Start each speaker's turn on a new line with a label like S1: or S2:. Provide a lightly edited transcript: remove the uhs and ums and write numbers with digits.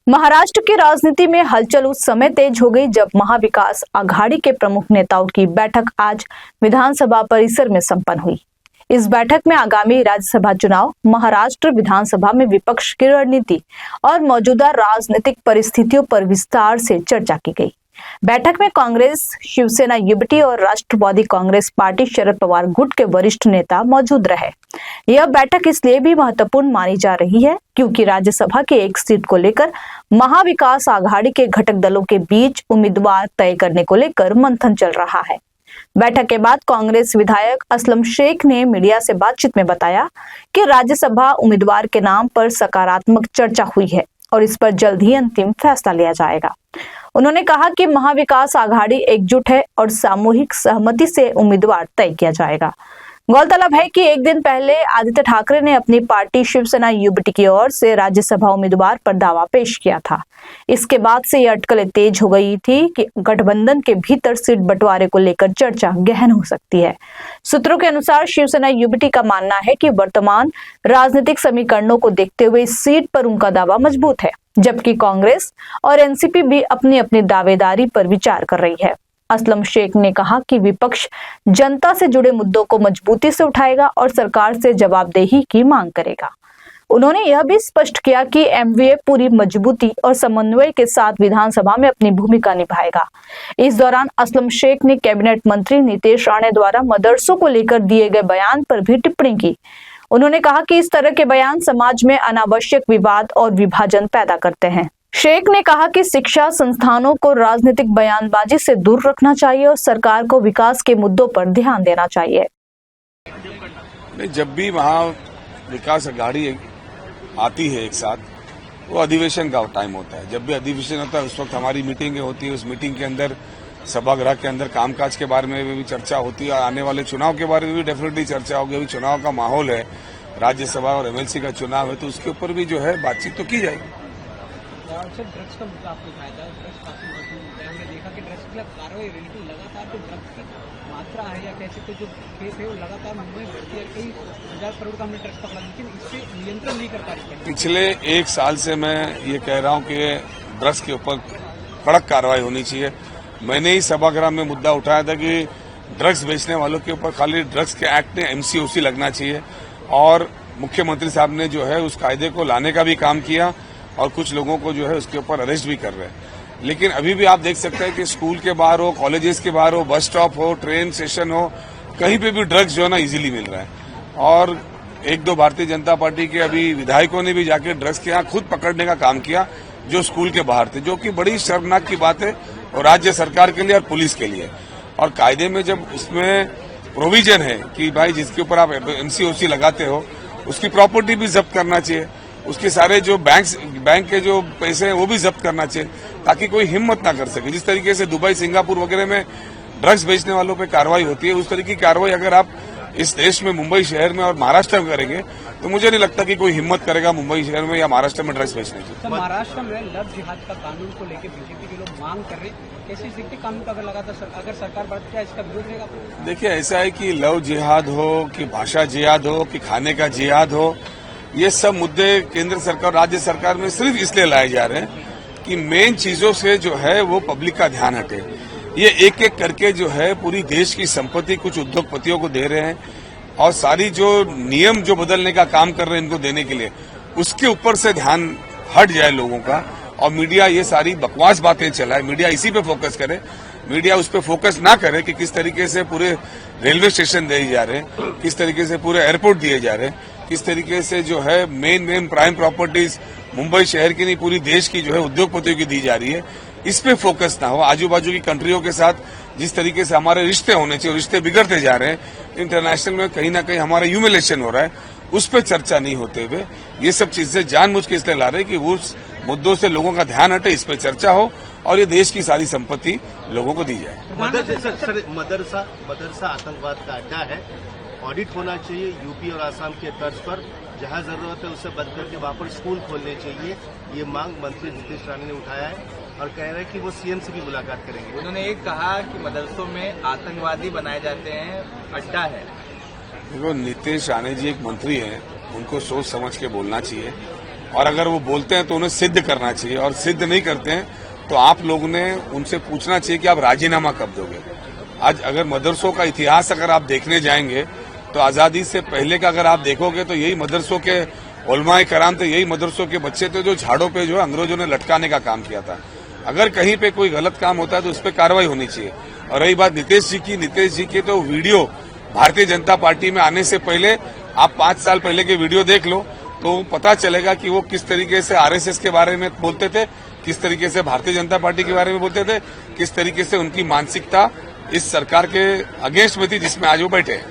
S1: महाराष्ट्र की राजनीति में हलचल उस समय तेज हो गई जब महाविकास आघाड़ी के प्रमुख नेताओं की बैठक आज विधानसभा परिसर में संपन्न हुई। इस बैठक में आगामी राज्यसभा चुनाव, महाराष्ट्र विधानसभा में विपक्ष की रणनीति और मौजूदा राजनीतिक परिस्थितियों पर विस्तार से चर्चा की गई। बैठक में कांग्रेस, शिवसेना युवती और राष्ट्रवादी कांग्रेस पार्टी शरद पवार गुट के वरिष्ठ नेता मौजूद रहे। यह बैठक इसलिए भी महत्वपूर्ण मानी जा रही है क्योंकि राज्यसभा की एक सीट को लेकर महाविकास आघाड़ी के घटक दलों के बीच उम्मीदवार तय करने को लेकर मंथन चल रहा है। बैठक के बाद कांग्रेस विधायक असलम शेख ने मीडिया से बातचीत में बताया कि राज्यसभा उम्मीदवार के नाम पर सकारात्मक चर्चा हुई है और इस पर जल्द ही अंतिम फैसला लिया जाएगा। उन्होंने कहा कि महाविकास आघाड़ी एकजुट है और सामूहिक सहमति से उम्मीदवार तय किया जाएगा। गौरतलब है कि एक दिन पहले आदित्य ठाकरे ने अपनी पार्टी शिवसेना युवती की ओर से राज्यसभा उम्मीदवार पर दावा पेश किया था। इसके बाद से यह अटकलें तेज हो गई थी कि गठबंधन के भीतर सीट बंटवारे को लेकर चर्चा गहन हो सकती है। सूत्रों के अनुसार शिवसेना युवती का मानना है कि वर्तमान राजनीतिक समीकरणों को देखते हुए इस सीट पर उनका दावा मजबूत है, जबकि कांग्रेस और एनसीपी भी अपनी अपनी दावेदारी पर विचार कर रही है। असलम शेख ने कहा कि विपक्ष जनता से जुड़े मुद्दों को मजबूती से उठाएगा और सरकार से जवाबदेही की मांग करेगा। उन्होंने यह भी स्पष्ट किया कि एमवीए पूरी मजबूती और समन्वय के साथ विधानसभा में अपनी भूमिका निभाएगा। इस दौरान असलम शेख ने कैबिनेट मंत्री नितेश राणे द्वारा मदरसों को लेकर दिए गए बयान पर भी टिप्पणी की। उन्होंने कहा कि इस तरह के बयान समाज में अनावश्यक विवाद और विभाजन पैदा करते हैं। शेख ने कहा कि शिक्षा संस्थानों को राजनीतिक बयानबाजी से दूर रखना चाहिए और सरकार को विकास के मुद्दों पर ध्यान देना चाहिए।
S2: जब भी वहाँ विकास आघाड़ी आती है एक साथ, वो अधिवेशन का टाइम होता है। जब भी अधिवेशन होता है उस वक्त हमारी मीटिंगें होती है। उस मीटिंग के अंदर सभागृह के अंदर कामकाज के बारे में भी चर्चा होती है। आने वाले चुनाव के बारे में भी डेफिनेटली चर्चा होगी। अभी चुनाव का माहौल है, राज्यसभा और एमएलसी का चुनाव है, तो उसके ऊपर भी जो है बातचीत तो की जाएगी।
S3: ड्रग्स का मुद्दा आपको उठाया था। ड्रग्स काफी महत्वपूर्ण है। हमने देखा कि ड्रग्स के खिलाफ कार्रवाई रिलेटिव लगातार जो ड्रग्स की मात्रा है या कैसे तो जो केस है वो लगातार मुंबई में बढ़ती है। कई हजार करोड़ का हमने ड्रग्स पकड़ा, लेकिन इससे नियंत्रण नहीं कर पा रही।
S2: पिछले एक साल से मैं ये कह रहा हूँ कि ड्रग्स के ऊपर कड़क कार्रवाई होनी चाहिए। मैंने ही सभागृह में मुद्दा उठाया था कि ड्रग्स बेचने वालों के ऊपर खाली ड्रग्स के एक्ट में एमसीओसी लगना चाहिए और मुख्यमंत्री साहब ने जो है उस कायदे को लाने का भी काम किया और कुछ लोगों को जो है उसके ऊपर अरेस्ट भी कर रहे हैं। लेकिन अभी भी आप देख सकते हैं कि स्कूल के बाहर हो, कॉलेजेस के बाहर हो, बस स्टॉप हो, ट्रेन स्टेशन हो, कहीं पे भी ड्रग्स जो है ना इजीली मिल रहा है। और एक दो भारतीय जनता पार्टी के अभी विधायकों ने भी जाके ड्रग्स के यहाँ खुद पकड़ने का काम किया जो स्कूल के बाहर थे, जो कि बड़ी शर्मनाक की बात है और राज्य सरकार के लिए और पुलिस के लिए। और कायदे में जब उसमें प्रोविजन है कि भाई जिसके ऊपर आप एमसीओसी लगाते हो उसकी प्रॉपर्टी भी जब्त करना चाहिए, उसके सारे जो बैंक के जो पैसे हैं वो भी जब्त करना चाहिए ताकि कोई हिम्मत ना कर सके। जिस तरीके से दुबई, सिंगापुर वगैरह में ड्रग्स बेचने वालों पे कार्रवाई होती है, उस तरीके की कार्रवाई अगर आप इस देश में मुंबई शहर में और महाराष्ट्र में करेंगे तो मुझे नहीं लगता कि कोई हिम्मत करेगा मुंबई शहर में या महाराष्ट्र में ड्रग्स बेचने की।
S3: तो महाराष्ट्र में लव जिहाद का कानून को लेकर बीजेपी के लोग मांग कर रहे हैं। कैसे देखते कानून का अगर सरकार बढ़ती है इसका विरोध रहेगा?
S2: देखिए, ऐसा है कि लव जिहाद हो कि भाषा जिहाद हो कि खाने का जिहाद हो, ये सब मुद्दे केंद्र सरकार, राज्य सरकार में सिर्फ इसलिए लाए जा रहे हैं कि मेन चीजों से जो है वो पब्लिक का ध्यान हटे। ये एक एक करके जो है पूरी देश की संपत्ति कुछ उद्योगपतियों को दे रहे हैं और सारी जो नियम जो बदलने का काम कर रहे हैं इनको देने के लिए, उसके ऊपर से ध्यान हट जाए लोगों का और मीडिया ये सारी बकवास बातें चलाए। मीडिया इसी पे फोकस करे, मीडिया उस पर फोकस ना करे कि किस तरीके से पूरे रेलवे स्टेशन दिए जा रहे हैं, किस तरीके से पूरे एयरपोर्ट दिए जा रहे हैं, किस तरीके से जो है मेन प्राइम प्रॉपर्टीज मुंबई शहर की नहीं पूरी देश की जो है उद्योगपतियों की दी जा रही है। इस पे फोकस ना हो। आजू बाजू की कंट्रियों के साथ जिस तरीके से हमारे रिश्ते होने चाहिए, रिश्ते बिगड़ते जा रहे हैं, इंटरनेशनल में कहीं ना कहीं हमारा ह्यूमिलेशन हो रहा है, उस पर चर्चा नहीं होते हुए ये सब चीजें जानबूझ के इसलिए ला रहे हैं कि उस मुद्दों से लोगों का ध्यान हटे, इस पर चर्चा हो और ये देश की सारी संपत्ति लोगों को दी जाए।
S4: मदरसा आतंकवाद का अड्डा है, ऑडिट होना चाहिए यूपी और आसाम के तर्ज पर। जहां जरूरत है उससे बंद करके वहां पर स्कूल खोलने चाहिए। ये मांग मंत्री नितेश राणे ने उठाया है और कह रहे हैं कि वो सीएम से भी मुलाकात करेंगे।
S5: उन्होंने एक कहा कि मदरसों में आतंकवादी बनाए जाते हैं, अड्डा है।
S2: देखो, नितेश राणे जी एक मंत्री हैं, उनको सोच समझ के बोलना चाहिए। और अगर वो बोलते हैं तो उन्हें सिद्ध करना चाहिए, और सिद्ध नहीं करते हैं तो आप लोगों ने उनसे पूछना चाहिए कि आप राजीनामा कब दोगे। आज अगर मदरसों का इतिहास अगर आप देखने जाएंगे तो आजादी से पहले का अगर आप देखोगे तो यही मदरसों के उलमाए कराम थे, यही मदरसों के बच्चे थे जो झाड़ों पे जो है अंग्रेजों ने लटकाने का काम किया था। अगर कहीं पे कोई गलत काम होता है तो उस पर कार्रवाई होनी चाहिए। और रही बात नीतीश जी की तो वीडियो भारतीय जनता पार्टी में आने से पहले आप 5 साल पहले के वीडियो देख लो तो पता चलेगा कि वो किस तरीके से आरएसएस के बारे में बोलते थे, किस तरीके से भारतीय जनता पार्टी के बारे में बोलते थे, किस तरीके से उनकी मानसिकता इस सरकार के अगेंस्ट में थी जिसमें आज वो बैठे हैं।